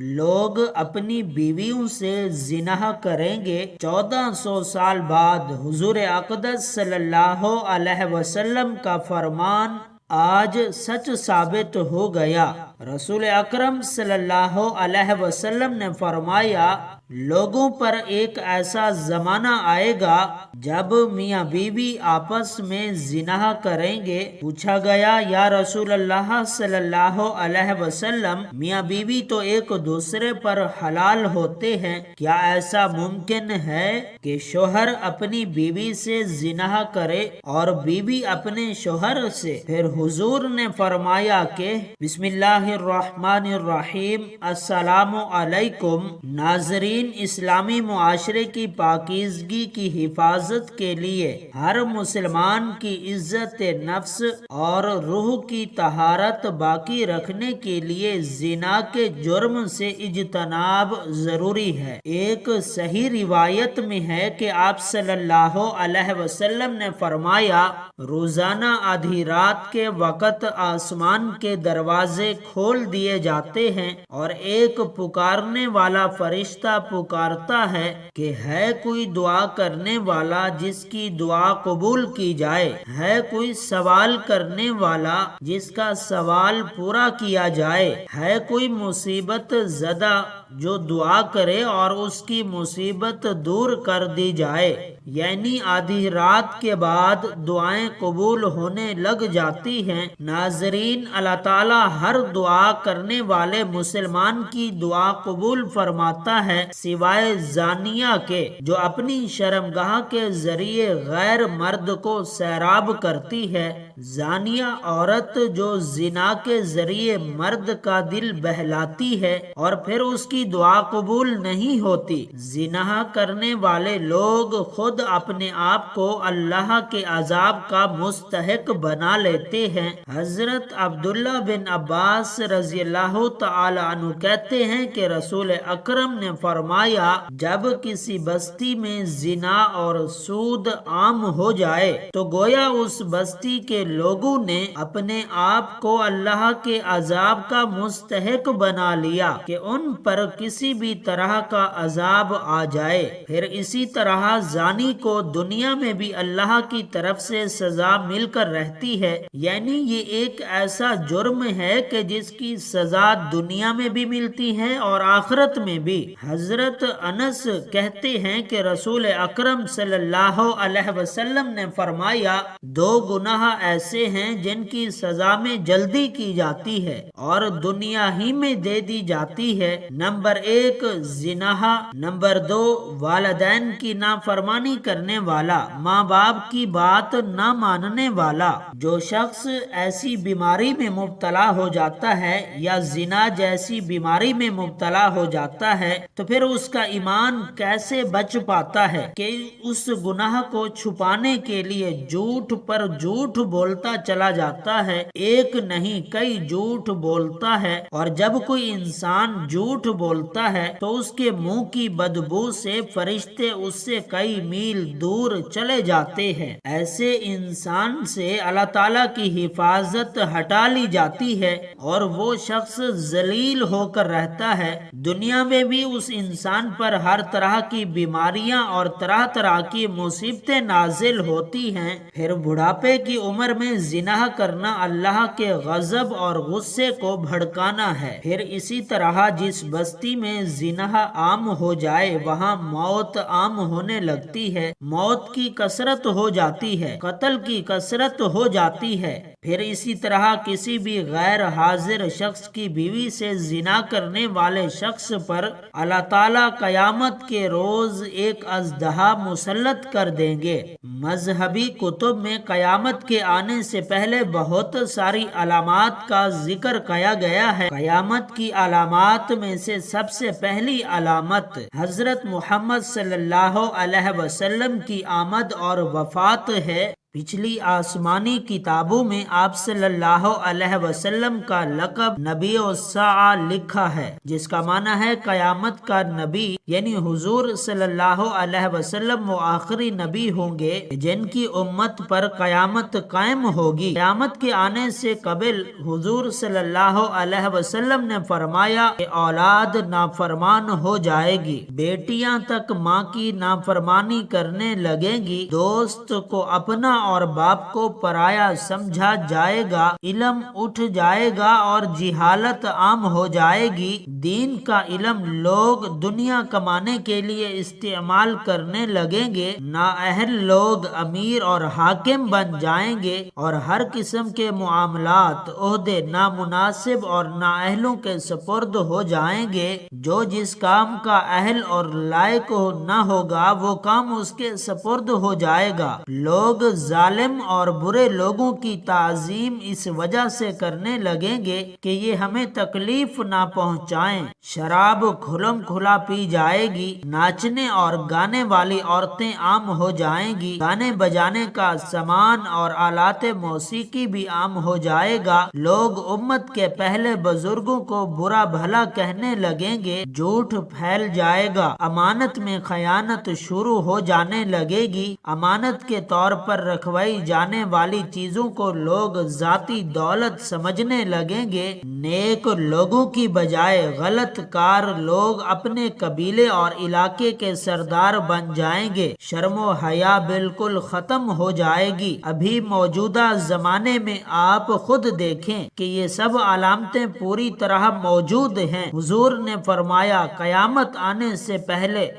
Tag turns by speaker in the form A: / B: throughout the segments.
A: لوگ اپنی بیویوں سے زنا کریں گے۔ 1400 سال بعد حضور اقدس صلی اللہ علیہ وسلم کا فرمان آج سچ ثابت ہو گیا۔ رسول اکرم صلی اللہ علیہ وسلم نے فرمایا، لوگوں پر ایک ایسا زمانہ آئے گا جب میاں بیوی آپس میں زنا کریں گے۔ پوچھا گیا، یا رسول اللہ صلی اللہ علیہ وسلم، میاں بیوی تو ایک دوسرے پر حلال ہوتے ہیں، کیا ایسا ممکن ہے کہ شوہر اپنی بیوی سے زنا کرے اور بیوی اپنے شوہر سے؟ پھر حضور نے فرمایا کہ بسم اللہ الرحمن الرحیم، السلام علیکم۔ ناظرین، اسلامی معاشرے کی پاکیزگی کی حفاظت کے لیے ہر مسلمان کی عزت نفس اور روح کی طہارت باقی رکھنے کے لیے زنا کے جرم سے اجتناب ضروری ہے۔ ایک صحیح روایت میں ہے کہ آپ صلی اللہ علیہ وسلم نے فرمایا، روزانہ آدھی رات کے وقت آسمان کے دروازے کھول دیے جاتے ہیں اور ایک پکارنے والا فرشتہ پکارتا ہے کہ ہے کوئی دعا کرنے والا جس کی دعا قبول کی جائے، ہے کوئی سوال کرنے والا جس کا سوال پورا کیا جائے، ہے کوئی مصیبت زدہ جو دعا کرے اور اس کی مصیبت دور کر دی جائے۔ یعنی آدھی رات کے بعد دعائیں قبول ہونے لگ جاتی ہیں۔ ناظرین، اللہ تعالیٰ ہر دعا کرنے والے مسلمان کی دعا قبول فرماتا ہے، سوائے زانیہ کے جو اپنی شرمگاہ کے ذریعے غیر مرد کو سیراب کرتی ہے۔ زانیہ عورت جو زنا کے ذریعے مرد کا دل بہلاتی ہے اور پھر اس کی دعا قبول نہیں ہوتی۔ زنا کرنے والے لوگ خود اپنے آپ کو اللہ کے عذاب کا مستحق بنا لیتے ہیں۔ حضرت عبداللہ بن عباس رضی اللہ تعالی عنہ کہتے ہیں کہ رسول اکرم نے فرمایا، جب کسی بستی میں زنا اور سود عام ہو جائے تو گویا اس بستی کے لوگوں نے اپنے آپ کو اللہ کے عذاب کا مستحق بنا لیا کہ ان پر کسی بھی طرح کا عذاب آ جائے۔ پھر اسی طرح زانی کو دنیا میں بھی اللہ کی طرف سے سزا مل کر رہتی ہے، یعنی یہ ایک ایسا جرم ہے کہ جس کی سزا دنیا میں بھی ملتی ہے اور آخرت میں بھی۔ حضرت انس کہتے ہیں کہ رسول اکرم صلی اللہ علیہ وسلم نے فرمایا، دو گناہ ایسے ہیں جن کی سزا میں جلدی کی جاتی ہے اور دنیا ہی میں دے دی جاتی ہے۔ نمبر 1 زنا، نمبر 2 والدین کی نافرمانی کرنے والا، ماں باپ کی بات نہ ماننے والا۔ جو شخص ایسی بیماری میں مبتلا ہو جاتا ہے یا زنا جیسی بیماری میں مبتلا ہو جاتا ہے تو پھر اس کا ایمان کیسے بچ پاتا ہے کہ اس گناہ کو چھپانے کے لیے جھوٹ پر جھوٹ بولتا چلا جاتا ہے، ایک نہیں کئی جھوٹ بولتا ہے، اور جب کوئی انسان جھوٹ بولتا ہے تو اس کے منہ کی بدبو سے فرشتے اس سے کئی میل دور چلے جاتے ہیں۔ ایسے انسان سے اللہ تعالیٰ کی حفاظت ہٹا لی جاتی ہے اور وہ شخص ذلیل ہو کر رہتا ہے۔ دنیا میں بھی اس انسان پر ہر طرح کی بیماریاں اور طرح طرح کی مصیبتیں نازل ہوتی ہیں۔ پھر بڑھاپے کی عمر میں زنا کرنا اللہ کے غضب اور غصے کو بھڑکانا ہے۔ پھر اسی طرح جس بستی میں زنا عام ہو جائے وہاں موت عام ہونے لگتی ہے، موت کی کثرت ہو جاتی ہے، قتل کی کثرت ہو جاتی ہے۔ پھر اسی طرح کسی بھی غیر حاضر شخص کی بیوی سے زنا کرنے والے شخص پر اللہ تعالیٰ قیامت کے روز ایک اژدہا مسلط کر دیں گے۔ مذہبی کتب میں قیامت کے آنے سے پہلے بہت ساری علامات کا ذکر کیا گیا ہے۔ قیامت کی علامات میں سے سب سے پہلی علامت حضرت محمد صلی اللہ علیہ وسلم کی آمد اور وفات ہے۔ پچھلی آسمانی کتابوں میں آپ صلی اللہ علیہ وسلم کا لقب نبی الساعہ لکھا ہے، جس کا معنی ہے قیامت کا نبی، یعنی حضور صلی اللہ علیہ وسلم وہ آخری نبی ہوں گے جن کی امت پر قیامت قائم ہوگی۔ قیامت کے آنے سے قبل حضور صلی اللہ علیہ وسلم نے فرمایا کہ اولاد نافرمان ہو جائے گی، بیٹیاں تک ماں کی نافرمانی کرنے لگیں گی، دوست کو اپنا اور باپ کو پرایا سمجھا جائے گا، علم اٹھ جائے گا اور جہالت عام ہو جائے گی، دین کا علم لوگ دنیا کمانے کے لیے استعمال کرنے لگیں گے، نااہل لوگ امیر اور حاکم بن جائیں گے اور ہر قسم کے معاملات، عہدے نامناسب اور نااہلوں کے سپرد ہو جائیں گے، جو جس کام کا اہل اور لائق نہ ہوگا وہ کام اس کے سپرد ہو جائے گا۔ لوگ ظالم اور برے لوگوں کی تعظیم اس وجہ سے کرنے لگیں گے کہ یہ ہمیں تکلیف نہ پہنچائیں، شراب کھلم کھلا پی جائے گی، ناچنے اور گانے والی عورتیں عام ہو جائیں گی، گانے بجانے کا سامان اور آلات موسیقی بھی عام ہو جائے گا، لوگ امت کے پہلے بزرگوں کو برا بھلا کہنے لگیں گے، جھوٹ پھیل جائے گا، امانت میں خیانت شروع ہو جانے لگے گی، امانت کے طور پر رکھوائی جانے والی چیزوں کو لوگ ذاتی دولت سمجھنے لگیں گے، نیک لوگوں کی بجائے غلط کار لوگ اپنے قبیلے اور علاقے کے سردار بن جائیں گے، شرم و حیا بالکل ختم ہو جائے گی۔ ابھی موجودہ زمانے میں آپ خود دیکھیں کہ یہ سب علامتیں پوری طرح موجود ہیں۔ حضور نے فرمایا قیامت آنے سے پہلے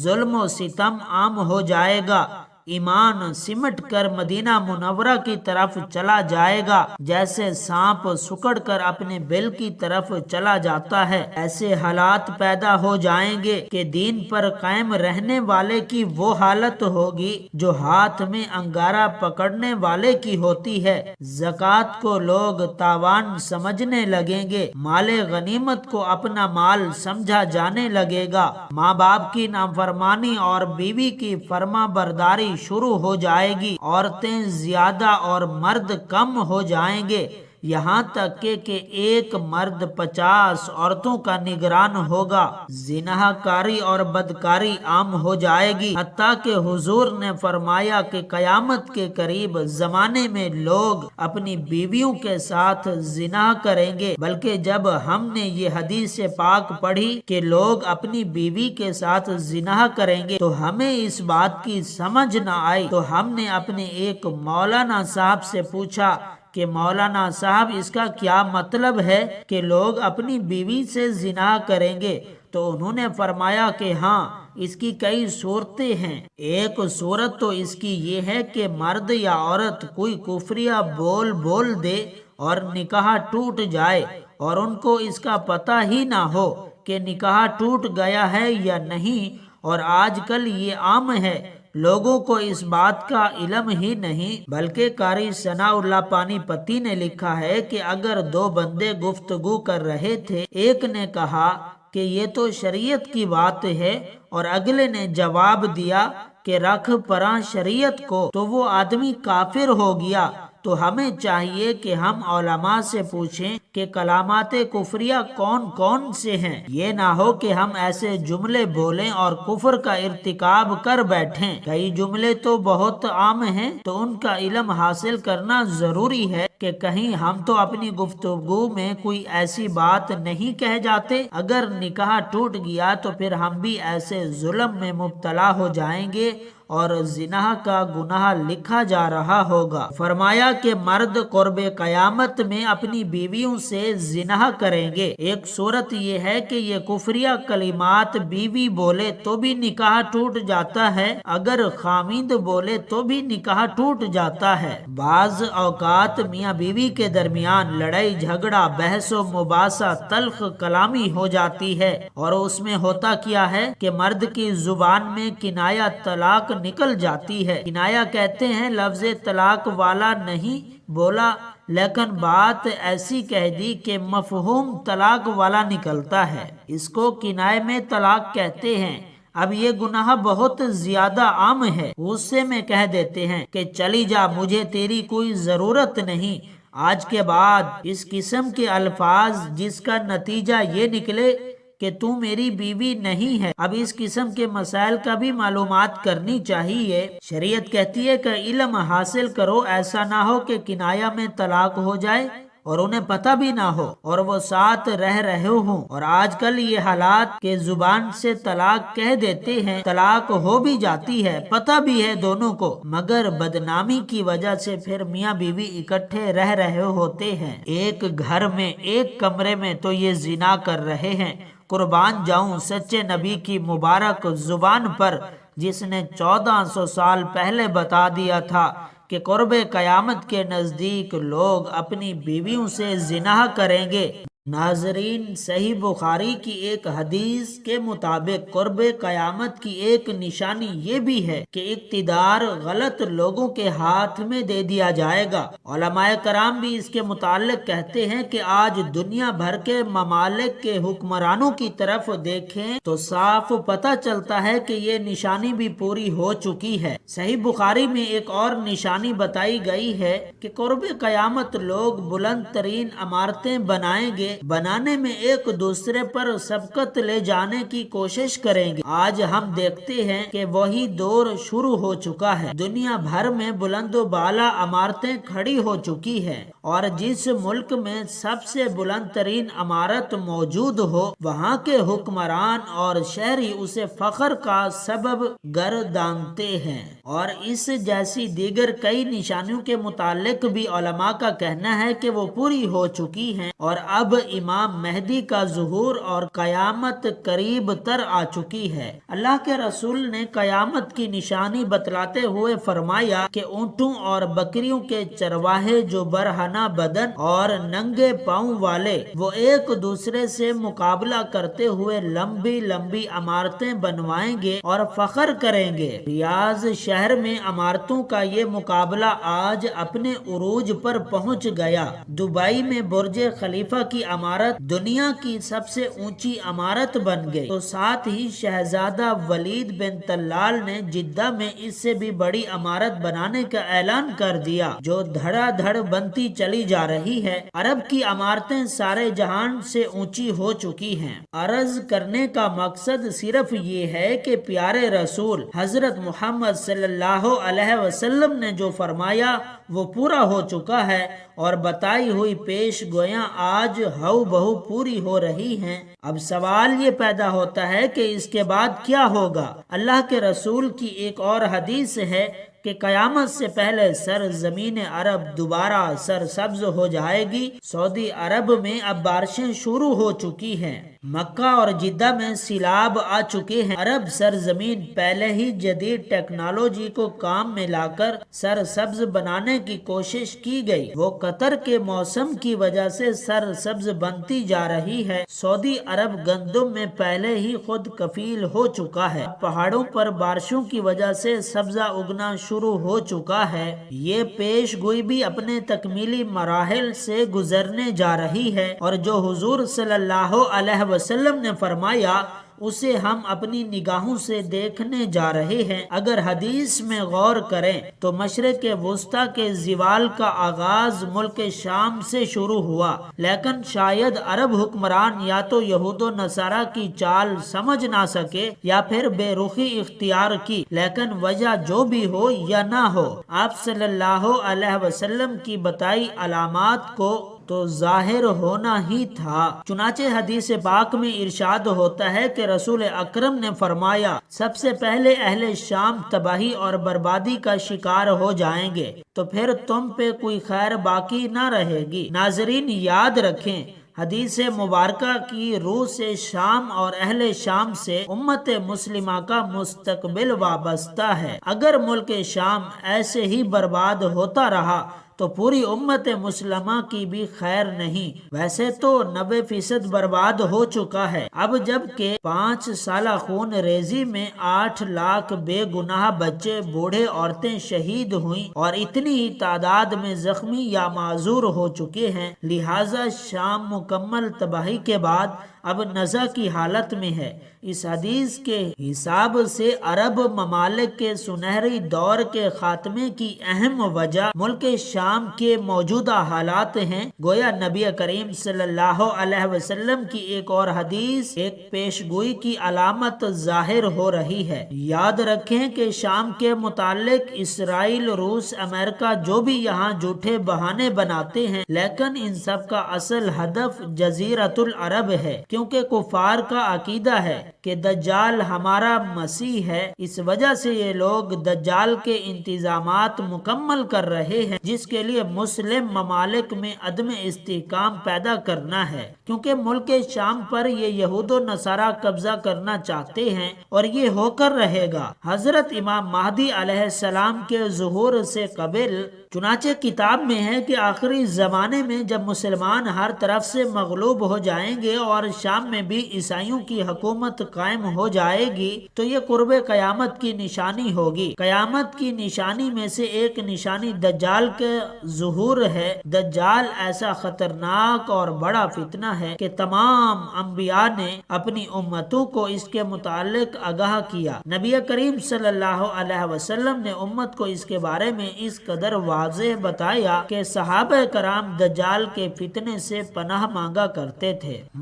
A: ظلم و ستم عام ہو جائے گا، ایمان سمٹ کر مدینہ منورہ کی طرف چلا جائے گا، جیسے سانپ سکڑ کر اپنے بل کی طرف چلا جاتا ہے، ایسے حالات پیدا ہو جائیں گے کہ دین پر قائم رہنے والے کی وہ حالت ہوگی جو ہاتھ میں انگارہ پکڑنے والے کی ہوتی ہے، زکوٰۃ کو لوگ تاوان سمجھنے لگیں گے، مال غنیمت کو اپنا مال سمجھا جانے لگے گا، ماں باپ کی نافرمانی اور بیوی کی فرما برداری شروع ہو جائے گی، عورتیں زیادہ اور مرد کم ہو جائیں گے، یہاں تک کہ ایک مرد 50 عورتوں کا نگران ہوگا، زنا کاری اور بدکاری عام ہو جائے گی، حتیٰ کہ حضور نے فرمایا کہ قیامت کے قریب زمانے میں لوگ اپنی بیویوں کے ساتھ زنا کریں گے، بلکہ جب ہم نے یہ حدیث پاک پڑھی کہ لوگ اپنی بیوی کے ساتھ زنا کریں گے تو ہمیں اس بات کی سمجھ نہ آئی، تو ہم نے اپنے ایک مولانا صاحب سے پوچھا کہ مولانا صاحب اس کا کیا مطلب ہے کہ لوگ اپنی بیوی سے زنا کریں گے؟ تو انہوں نے فرمایا کہ ہاں، اس کی کئی صورتیں ہیں، ایک صورت تو اس کی یہ ہے کہ مرد یا عورت کوئی کفریہ بول دے اور نکاح ٹوٹ جائے اور ان کو اس کا پتہ ہی نہ ہو کہ نکاح ٹوٹ گیا ہے یا نہیں، اور آج کل یہ عام ہے، لوگوں کو اس بات کا علم ہی نہیں، بلکہ قاری ثناء اللہ پانی پتی نے لکھا ہے کہ اگر دو بندے گفتگو کر رہے تھے، ایک نے کہا کہ یہ تو شریعت کی بات ہے اور اگلے نے جواب دیا کہ رکھ پراں شریعت کو، تو وہ آدمی کافر ہو گیا۔ تو ہمیں چاہیے کہ ہم علماء سے پوچھیں کہ کلامات کفریہ کون کون سے ہیں، یہ نہ ہو کہ ہم ایسے جملے بولیں اور کفر کا ارتکاب کر بیٹھیں۔ کئی جملے تو بہت عام ہیں تو ان کا علم حاصل کرنا ضروری ہے کہ کہیں ہم تو اپنی گفتگو میں کوئی ایسی بات نہیں کہہ جاتے، اگر نکاح ٹوٹ گیا تو پھر ہم بھی ایسے ظلم میں مبتلا ہو جائیں گے اور زنا کا گناہ لکھا جا رہا ہوگا۔ فرمایا کہ مرد قرب قیامت میں اپنی بیویوں سے زنا کریں گے۔ ایک صورت یہ ہے کہ یہ کفریہ کلمات بیوی بولے تو بھی نکاح ٹوٹ جاتا ہے، اگر خاوند بولے تو بھی نکاح ٹوٹ جاتا ہے۔ بعض اوقات میاں بیوی کے درمیان لڑائی جھگڑا، بحث و مباحثہ، تلخ کلامی ہو جاتی ہے، اور اس میں ہوتا کیا ہے کہ مرد کی زبان میں کنایہ طلاق نکل جاتی ہے۔ کنایہ کہتے ہیں لفظ طلاق والا نہیں بولا، لیکن بات ایسی کہہ دی کہ مفہوم طلاق والا نکلتا ہے، اس کو کنایہ میں طلاق کہتے ہیں۔ اب یہ گناہ بہت زیادہ عام ہے، غصے میں کہہ دیتے ہیں کہ چلی جا، مجھے تیری کوئی ضرورت نہیں۔ آج کے بعد اس قسم کے الفاظ جس کا نتیجہ یہ نکلے کہ تو میری بیوی نہیں ہے، اب اس قسم کے مسائل کا بھی معلومات کرنی چاہیے۔ شریعت کہتی ہے کہ علم حاصل کرو، ایسا نہ ہو کہ کنایہ میں طلاق ہو جائے اور انہیں پتہ بھی نہ ہو اور وہ ساتھ رہ رہے ہوں۔ اور آج کل یہ حالات کہ زبان سے طلاق کہہ دیتے ہیں، طلاق ہو بھی جاتی ہے، پتہ بھی ہے دونوں کو، مگر بدنامی کی وجہ سے پھر میاں بیوی اکٹھے رہ رہے ہوتے ہیں، ایک گھر میں ایک کمرے میں، تو یہ زنا کر رہے ہیں۔ قربان جاؤں سچے نبی کی مبارک زبان پر، جس نے 1400 سال پہلے بتا دیا تھا کہ قرب قیامت کے نزدیک لوگ اپنی بیویوں سے زنا کریں گے۔ ناظرین، صحیح بخاری کی ایک حدیث کے مطابق قرب قیامت کی ایک نشانی یہ بھی ہے کہ اقتدار غلط لوگوں کے ہاتھ میں دے دیا جائے گا۔ علماء کرام بھی اس کے متعلق کہتے ہیں کہ آج دنیا بھر کے ممالک کے حکمرانوں کی طرف دیکھیں تو صاف پتہ چلتا ہے کہ یہ نشانی بھی پوری ہو چکی ہے۔ صحیح بخاری میں ایک اور نشانی بتائی گئی ہے کہ قرب قیامت لوگ بلند ترین عمارتیں بنائیں گے، بنانے میں ایک دوسرے پر سبقت لے جانے کی کوشش کریں گے۔ آج ہم دیکھتے ہیں کہ وہی دور شروع ہو چکا ہے، دنیا بھر میں بلند و بالا عمارتیں کھڑی ہو چکی ہیں، اور جس ملک میں سب سے بلند ترین عمارت موجود ہو وہاں کے حکمران اور شہری اسے فخر کا سبب گردانتے ہیں۔ اور اس جیسی دیگر کئی نشانیوں کے متعلق بھی علماء کا کہنا ہے کہ وہ پوری ہو چکی ہیں، اور اب امام مہدی کا ظہور اور قیامت قریب تر آ چکی ہے۔ اللہ کے رسول نے قیامت کی نشانی بتلاتے ہوئے فرمایا کہ اونٹوں اور بکریوں کے چرواہے جو برہنہ بدن اور ننگے پاؤں والے، وہ ایک دوسرے سے مقابلہ کرتے ہوئے لمبی لمبی عمارتیں بنوائیں گے اور فخر کریں گے۔ ریاض شہر میں عمارتوں کا یہ مقابلہ آج اپنے عروج پر پہنچ گیا۔ دبئی میں برج خلیفہ کی عمارت دنیا کی سب سے اونچی عمارت بن گئی، تو ساتھ ہی شہزادہ ولید بن طلال نے جدہ میں اس سے بھی بڑی عمارت بنانے کا اعلان کر دیا، جو دھڑا دھڑ بنتی چلی جا رہی ہے۔ عرب کی عمارتیں سارے جہان سے اونچی ہو چکی ہیں۔ عرض کرنے کا مقصد صرف یہ ہے کہ پیارے رسول حضرت محمد صلی اللہ علیہ وسلم نے جو فرمایا وہ پورا ہو چکا ہے، اور بتائی ہوئی پیش گویاں آج ہو بہو پوری ہو رہی ہیں۔ اب سوال یہ پیدا ہوتا ہے کہ اس کے بعد کیا ہوگا؟ اللہ کے رسول کی ایک اور حدیث ہے کہ قیامت سے پہلے سرزمین عرب دوبارہ سرسبز ہو جائے گی۔ سعودی عرب میں اب بارشیں شروع ہو چکی ہیں، مکہ اور جدہ میں سیلاب آ چکے ہیں۔ عرب سرزمین پہلے ہی جدید ٹیکنالوجی کو کام میں لا کر سرسبز بنانے کی کوشش کی گئی، وہ قطر کے موسم کی وجہ سے سرسبز بنتی جا رہی ہے۔ سعودی عرب گندم میں پہلے ہی خود کفیل ہو چکا ہے، پہاڑوں پر بارشوں کی وجہ سے سبزہ اگنا شروع ہو چکا ہے۔ یہ پیش گوئی بھی اپنے تکمیلی مراحل سے گزرنے جا رہی ہے، اور جو حضور صلی اللہ علیہ وسلم نے فرمایا اسے ہم اپنی نگاہوں سے دیکھنے جا رہے ہیں۔ اگر حدیث میں غور کریں تو مشرق وسطی کے زوال کا آغاز ملک شام سے شروع ہوا، لیکن شاید عرب حکمران یا تو یہود و نصارہ کی چال سمجھ نہ سکے یا پھر بے رخی اختیار کی، لیکن وجہ جو بھی ہو یا نہ ہو، آپ صلی اللہ علیہ وسلم کی بتائی علامات کو تو ظاہر ہونا ہی تھا۔ چنانچہ حدیث پاک میں ارشاد ہوتا ہے کہ رسول اکرم نے فرمایا، سب سے پہلے اہل شام تباہی اور بربادی کا شکار ہو جائیں گے، تو پھر تم پہ کوئی خیر باقی نہ رہے گی۔ ناظرین یاد رکھیں، حدیث مبارکہ کی روح سے شام اور اہل شام سے امت مسلمہ کا مستقبل وابستہ ہے۔ اگر ملک شام ایسے ہی برباد ہوتا رہا تو پوری امت مسلمہ کی بھی خیر نہیں۔ ویسے تو 90% برباد ہو چکا ہے، اب جب کہ 5 سالہ خون ریزی میں 8 لاکھ بے گناہ بچے، بوڑھے، عورتیں شہید ہوئیں اور اتنی ہی تعداد میں زخمی یا معذور ہو چکے ہیں، لہٰذا شام مکمل تباہی کے بعد اب نزع کی حالت میں ہے۔ اس حدیث کے حساب سے عرب ممالک کے سنہری دور کے خاتمے کی اہم وجہ ملک شام کے موجودہ حالات ہیں۔ گویا نبی کریم صلی اللہ علیہ وسلم کی ایک اور حدیث ایک پیشگوئی کی علامت ظاہر ہو رہی ہے۔ یاد رکھیں کہ شام کے متعلق اسرائیل، روس، امریکہ جو بھی یہاں جھوٹے بہانے بناتے ہیں، لیکن ان سب کا اصل ہدف جزیرۃ العرب ہے، کیونکہ کفار کا عقیدہ ہے کہ دجال ہمارا مسیح ہے۔ اس وجہ سے یہ لوگ دجال کے انتظامات مکمل کر رہے ہیں، جس کے لیے مسلم ممالک میں عدم استحکام پیدا کرنا ہے، کیونکہ ملک شام پر یہ یہود و نصارہ قبضہ کرنا چاہتے ہیں اور یہ ہو کر رہے گا۔ حضرت امام مہدی علیہ السلام کے ظہور سے قبل چنانچہ کتاب میں ہے کہ آخری زمانے میں جب مسلمان ہر طرف سے مغلوب ہو جائیں گے اور شام میں بھی عیسائیوں کی حکومت قائم ہو جائے گی تو یہ قرب قیامت کی نشانی ہوگی۔ قیامت کی نشانی میں سے ایک نشانی دجال کے ظہور ہے۔ دجال ایسا خطرناک اور بڑا فتنہ ہے کہ تمام انبیاء نے اپنی امتوں کو اس کے متعلق آگاہ کیا۔ نبی کریم صلی اللہ علیہ وسلم نے امت کو اس کے بارے میں اس قدر واضح بتایا کہ صحابہ کرام دجال کے فتنے سے پناہ مانگا کرتے تھے۔